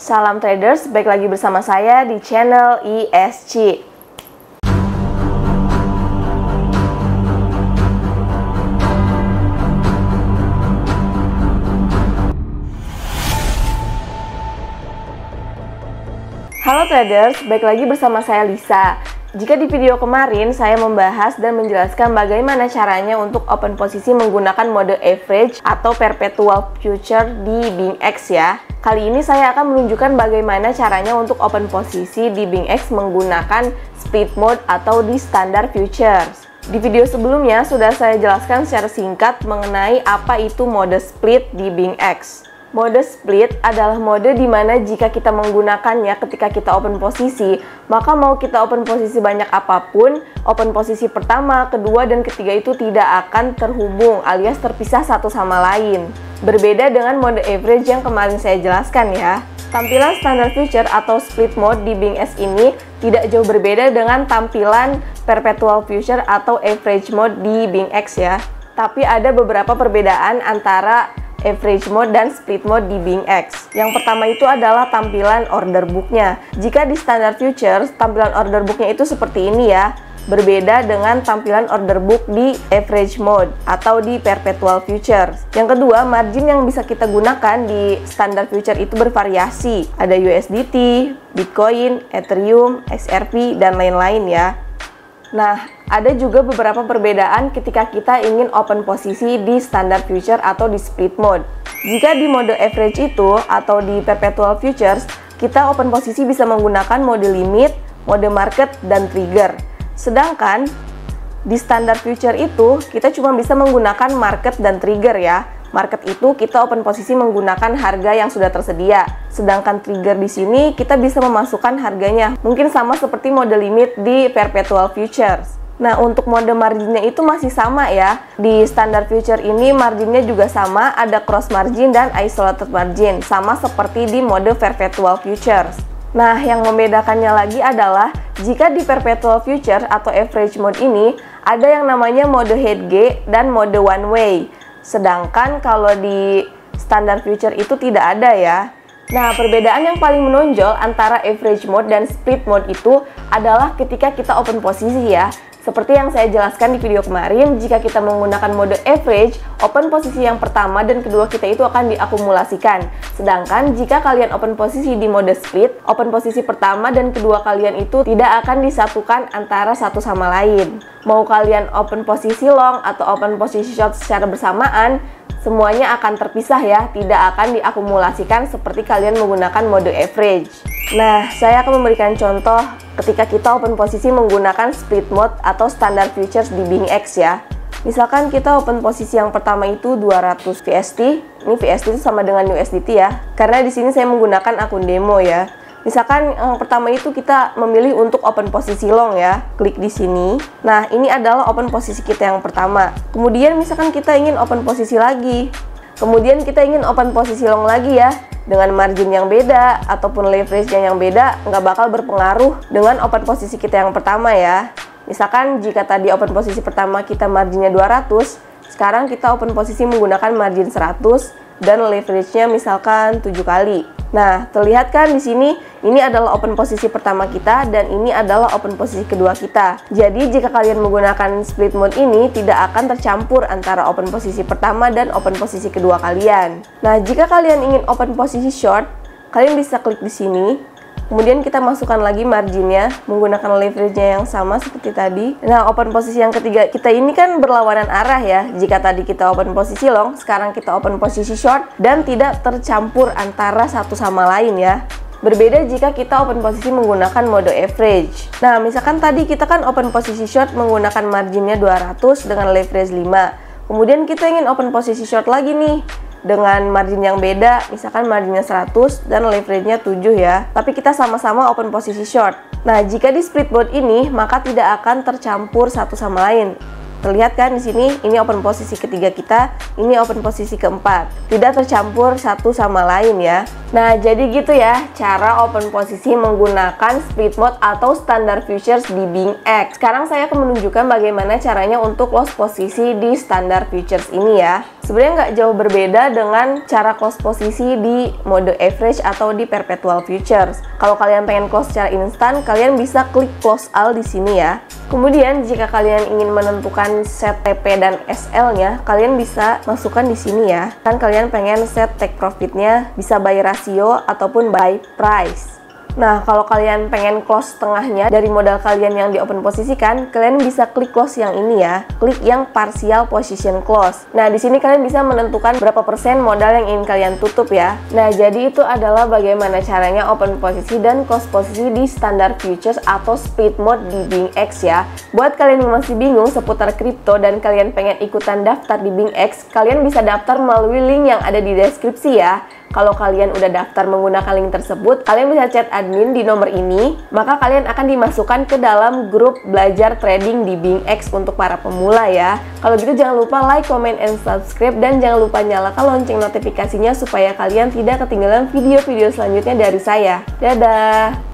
Salam traders, baik lagi bersama saya di channel ESG. Halo traders, baik lagi bersama saya Lisa. Jika di video kemarin saya membahas dan menjelaskan bagaimana caranya untuk open posisi menggunakan mode average atau perpetual future di BingX ya. Kali ini saya akan menunjukkan bagaimana caranya untuk open posisi di BingX menggunakan split mode atau di standard futures. Di video sebelumnya sudah saya jelaskan secara singkat mengenai apa itu mode split di BingX. Mode split adalah mode di mana jika kita menggunakannya ketika kita open posisi, maka mau kita open posisi banyak apapun, open posisi pertama, kedua, dan ketiga itu tidak akan terhubung alias terpisah satu sama lain. Berbeda dengan mode average yang kemarin saya jelaskan ya. Tampilan standard future atau split mode di BingX ini tidak jauh berbeda dengan tampilan perpetual future atau average mode di BingX ya. Tapi ada beberapa perbedaan antara average mode dan split mode di BingX. Yang pertama itu adalah tampilan order booknya. Jika di standard futures, tampilan order booknya itu seperti ini ya. Berbeda dengan tampilan order book di average mode atau di perpetual futures. Yang kedua, margin yang bisa kita gunakan di standard future itu bervariasi. Ada USDT, Bitcoin, Ethereum, XRP, dan lain-lain ya. Nah, ada juga beberapa perbedaan ketika kita ingin open posisi di standard future atau di split mode. Jika di mode average itu atau di perpetual futures, kita open posisi bisa menggunakan mode limit, mode market, dan trigger. Sedangkan di standard future itu kita cuma bisa menggunakan market dan trigger ya. Market itu kita open posisi menggunakan harga yang sudah tersedia. Sedangkan trigger di sini kita bisa memasukkan harganya. Mungkin sama seperti mode limit di perpetual futures. Nah, untuk mode marginnya itu masih sama ya. Di standard future ini marginnya juga sama, ada cross margin dan isolated margin. Sama seperti di mode perpetual futures. Nah, yang membedakannya lagi adalah jika di perpetual future atau average mode ini ada yang namanya mode HG dan mode one way. Sedangkan kalau di standard future itu tidak ada ya. Nah, perbedaan yang paling menonjol antara average mode dan split mode itu adalah ketika kita open posisi ya. Seperti yang saya jelaskan di video kemarin, jika kita menggunakan mode average, open posisi yang pertama dan kedua kita itu akan diakumulasikan. Sedangkan jika kalian open posisi di mode split, open posisi pertama dan kedua kalian itu tidak akan disatukan antara satu sama lain. Mau kalian open posisi long atau open posisi short secara bersamaan, semuanya akan terpisah ya, tidak akan diakumulasikan seperti kalian menggunakan mode average. Nah, saya akan memberikan contoh ketika kita open posisi menggunakan split mode atau standard futures di BingX ya. Misalkan kita open posisi yang pertama itu 200 VST. Ini VST itu sama dengan USDT ya. Karena di sini saya menggunakan akun demo ya. Misalkan yang pertama itu kita memilih untuk open posisi long ya. Klik di sini. Nah, ini adalah open posisi kita yang pertama. Kemudian misalkan kita ingin open posisi lagi. Kemudian kita ingin open posisi long lagi ya. Dengan margin yang beda ataupun leverage-nya yang beda, nggak bakal berpengaruh dengan open posisi kita yang pertama ya. Misalkan jika tadi open posisi pertama kita marginnya 200, sekarang kita open posisi menggunakan margin 100 dan leverage-nya misalkan 7 kali. Nah, terlihat kan di sini ini adalah open posisi pertama kita dan ini adalah open posisi kedua kita. Jadi jika kalian menggunakan split mode ini tidak akan tercampur antara open posisi pertama dan open posisi kedua kalian. Nah, jika kalian ingin open posisi short, kalian bisa klik di sini. Kemudian kita masukkan lagi marginnya menggunakan leverage-nya yang sama seperti tadi. Nah, open posisi yang ketiga kita ini kan berlawanan arah ya. Jika tadi kita open posisi long, sekarang kita open posisi short dan tidak tercampur antara satu sama lain ya. Berbeda jika kita open posisi menggunakan mode average. Nah, misalkan tadi kita kan open posisi short menggunakan marginnya 200 dengan leverage 5. Kemudian kita ingin open posisi short lagi nih dengan margin yang beda, misalkan marginnya 100 dan leverage-nya 7 ya. Tapi kita sama-sama open posisi short. Nah, jika di split mode ini, maka tidak akan tercampur satu sama lain. Terlihat kan di sini, ini open posisi ketiga kita, ini open posisi keempat. Tidak tercampur satu sama lain ya. Nah, jadi gitu ya cara open posisi menggunakan split mode atau standar features di Bing X. Sekarang saya akan menunjukkan bagaimana caranya untuk close posisi di standar features ini ya. Sebenarnya nggak jauh berbeda dengan cara close posisi di mode average atau di perpetual features. Kalau kalian pengen close secara instan, kalian bisa klik close all di sini ya. Kemudian jika kalian ingin menentukan set TP dan SL-nya, kalian bisa masukkan di sini ya. Kan kalian pengen set take profit-nya bisa by rasio ataupun by price. Nah, kalau kalian pengen close tengahnya dari modal kalian yang di open posisikan, kalian bisa klik close yang ini ya. Klik yang partial position close. Nah, di sini kalian bisa menentukan berapa persen modal yang ingin kalian tutup ya. Nah, jadi itu adalah bagaimana caranya open posisi dan close posisi di standard futures atau split mode di Bing X ya. Buat kalian yang masih bingung seputar kripto dan kalian pengen ikutan daftar di Bing X, kalian bisa daftar melalui link yang ada di deskripsi ya. Kalau kalian udah daftar menggunakan link tersebut, kalian bisa chat admin di nomor ini, maka kalian akan dimasukkan ke dalam grup belajar trading di Bing X untuk para pemula ya. Kalau gitu jangan lupa like, comment, and subscribe, dan jangan lupa nyalakan lonceng notifikasinya supaya kalian tidak ketinggalan video-video selanjutnya dari saya. Dadah!